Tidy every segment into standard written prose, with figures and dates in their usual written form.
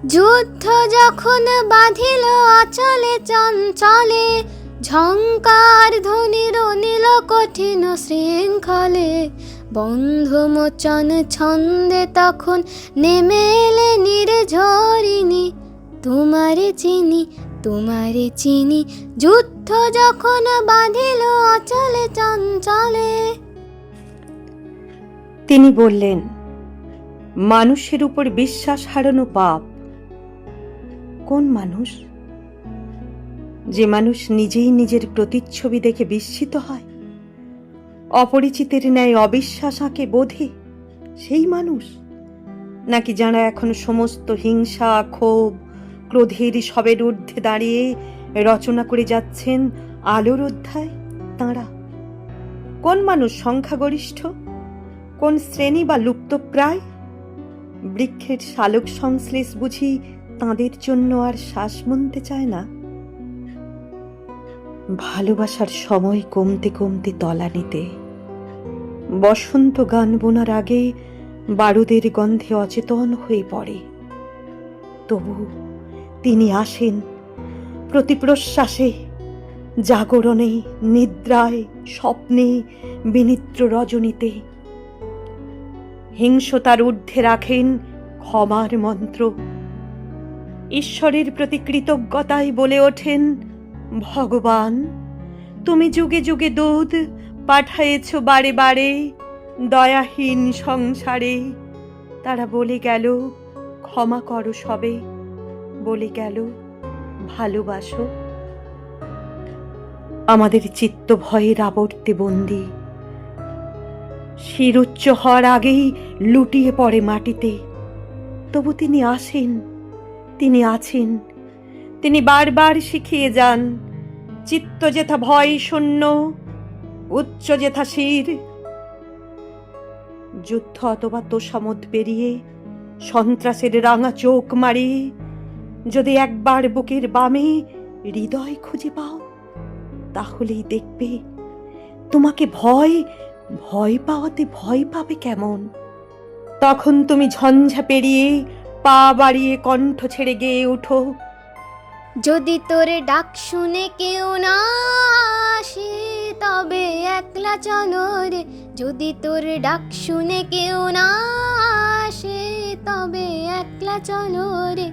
যুদ্ধ যখন বাঁধিল অচলে চঞ্চলে, ঝঙ্কার ধ্বনির নীল কঠিন শৃঙ্খলে, বন্ধুমোচন ছন্দে তখন নেমে এলে নির্ঝরিণী। তোমারে চিনি, তোমারে চিনি, যুদ্ধ যখন বাঁধিল অচলে চঞ্চলে। তিনি বললেন, মানুষের উপর বিশ্বাস হারানো পাপ। কোন মানুষ? যে মানুষ নিজেই নিজের প্রতিচ্ছবি দেখে বিস্মিত হয়, অপরিচিতের ন্যায় অবিশ্বাস আঁকে বোধে, সেই মানুষ? নাকি যারা এখন সমস্ত হিংসা, ক্ষোভ, ক্রোধের সবের ঊর্ধ্বে দাঁড়িয়ে রচনা করে যাচ্ছেন আলোর অধ্যায়, তাঁরা? কোন মানুষ সংখ্যাগরিষ্ঠ? কোন শ্রেণী বা লুপ্তপ্রায়? বৃক্ষের শালক সংশ্লেষ বুঝি তাঁদের জন্য আর শ্বাস মনতে চায় না? ভালোবাসার সময় কমতে কমতে তলানিতে, বসন্ত গান বোনার আগে বারুদের গন্ধে অচেতন হয়ে পড়ে। তবু তিনি আসেন প্রতি প্রশ্বাসে, জাগরণে, নিদ্রায়, স্বপ্নে, বিনিদ্র রজনীতে। হিংসতার ঊর্ধ্বে রাখেন ক্ষমার মন্ত্র। ঈশ্বরের প্রতি কৃতজ্ঞতায় বলে ওঠেন, ভগবান, তুমি যুগে যুগে দুধ পাঠায়েছ বারে বারে দয়াহীন সংসারে। তারা বলে গেল, ক্ষমা করো সবে, বলে গেল, ভালোবাসো। আমাদের চিত্ত ভয়ের আবর্তে বন্দী, শির উচ্চ হওয়ার আগেই লুটিয়ে পড়ে মাটিতে। তবু তিনি আসেন, তিনি আছেন। তিনি বারবার শিখিয়ে যান, চিত্ত যেথা ভয় শূন্য, উচ্চ যেথা শির। যুদ্ধ অথবা তোষামত পেরিয়ে, সন্ত্রাসের রাঙা চোখ মারিয়ে যদি একবার বুকের বামে হৃদয় খুঁজে পাও, তাহলেই দেখবে তোমাকে ভয় ভয় পাওয়াতে ভয় পাবে কেমন। তখন তুমি ঝঞ্ঝা পেরিয়ে পা বাড়িয়ে কণ্ঠ ছেড়ে গেয়ে উঠো, যদি তোরে ডাক শুনে কেউ না আসে, তবে একলা চলো রে। যদি তোর ডাক শুনে কেউ না আসে, তবে একলা চলো রে।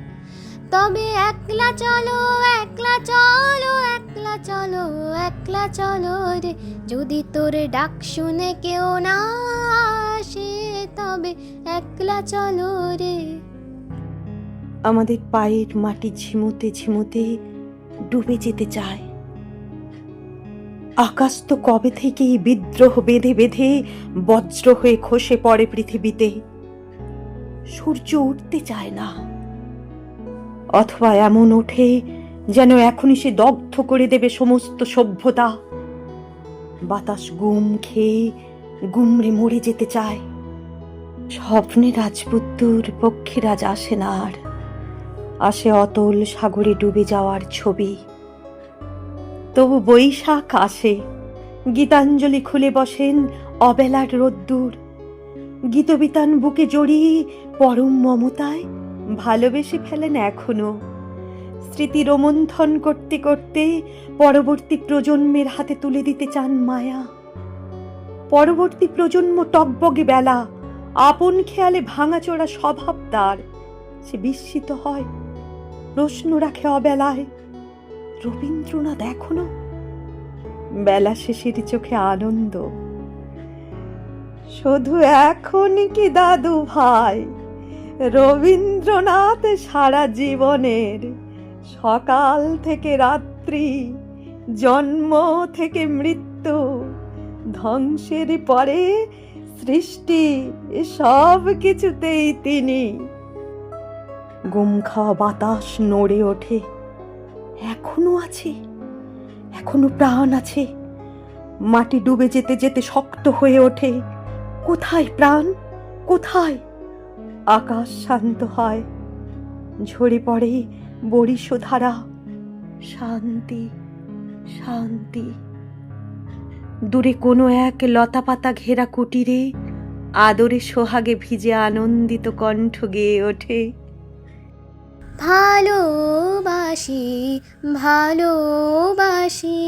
তবে একলা চলো, একলা চলো, একলা চলো, একলা চলো রে। যদি তোর ডাক শুনে কেউ না আসে, তবে একলা চলো রে। আমাদের পায়ের মাটি ঝিমুতে ঝিমুতে ডুবে যেতে চায়। আকাশ তো কবে থেকেই বিদ্রোহ বেঁধে বেঁধে বজ্র হয়ে খসে পড়ে পৃথিবীতে। সূর্য উঠতে চায় না, অথবা এমন ওঠে যেন এখনই সে দগ্ধ করে দেবে সমস্ত সভ্যতা। বাতাস গুম খেয়ে গুমড়ে মরে যেতে চায়। স্বপ্নে রাজপুত্তুর পক্ষীরাজ আসে না আর, আসে অতল সাগরে ডুবে যাওয়ার ছবি। তবু বৈশাখ আসে, গীতাঞ্জলি খুলে বসেন অবেলার রোদ্দুর। গীতবিতান বুকে জড়িয়ে পরম মমতায় ভালোবেসে ফেলেন এখনো। স্মৃতি রোমন্থন করতে করতে পরবর্তী প্রজন্মের হাতে তুলে দিতে চান মায়া। পরবর্তী প্রজন্ম টকবগে বেলা, আপন খেয়ালে ভাঙাচোরা স্বভাব তার। সে বিস্মিত হয়, প্রশ্ন রাখে অবেলায়, রবীন্দ্রনাথ এখনো? বেলা শেষের চোখে আনন্দ, শুধু এখন কি দাদু ভাই, রবীন্দ্রনাথ সারা জীবনের, সকাল থেকে রাত্রি, জন্ম থেকে মৃত্যু, ধ্বংসের পরে সৃষ্টি, সব কিছুতেই তিনি। গুম খাওয়া বাতাস নড়ে ওঠে, এখনো আছে, এখনো প্রাণ আছে। মাটি ডুবে যেতে যেতে শক্ত হয়ে ওঠে, কোথায় প্রাণ, কোথায়? আকাশ শান্ত হয়, ঝরে পড়ে বরিশধারা, শান্তি, শান্তি। দূরে কোনো এক লতাপাতা ঘেরা কুটিরে আদরে সোহাগে ভিজে আনন্দিত কণ্ঠ গেয়ে ওঠে, ভালোবাসি ভালোবাসি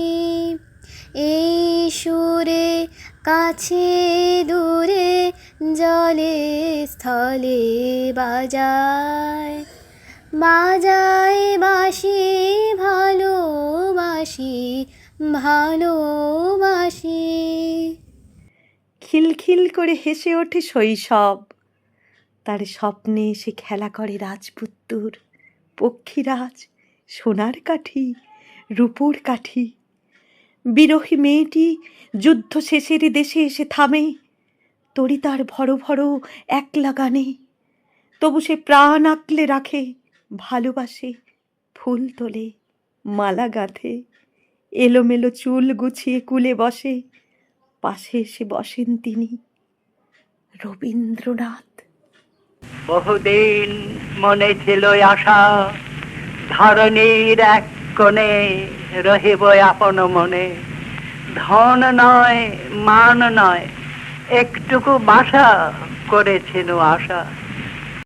এই সুরে কাছে দূরে জলে স্থলে বাজায় বাজায় বাসি ভালোবাসি ভালোবাসি। খিলখিল করে হেসে ওঠে শৈশব, তার স্বপ্নে সে খেলা করে রাজপুত্তুর, পক্ষীরাজ, সোনার কাঠি, রূপোর কাঠি। বিরহী মেয়েটি যুদ্ধ শেষের দেশে এসে থামে, তরি তার ভরো ভরো একলা গানে। তবু সে প্রাণ আঁকলে রাখে, ভালোবাসে, ফুল তোলে, মালা গাঁথে, এলোমেলো চুল গুছিয়ে কুলে বসে। পাশে এসে বসেন তিনি, রবীন্দ্রনাথ। বহুদিন মনে ছিল আশা, ধরণীর এক কোণে রহিব আপন মনে। ধন নয় মান নয়, একটুকু বাসা করেছিল আশা।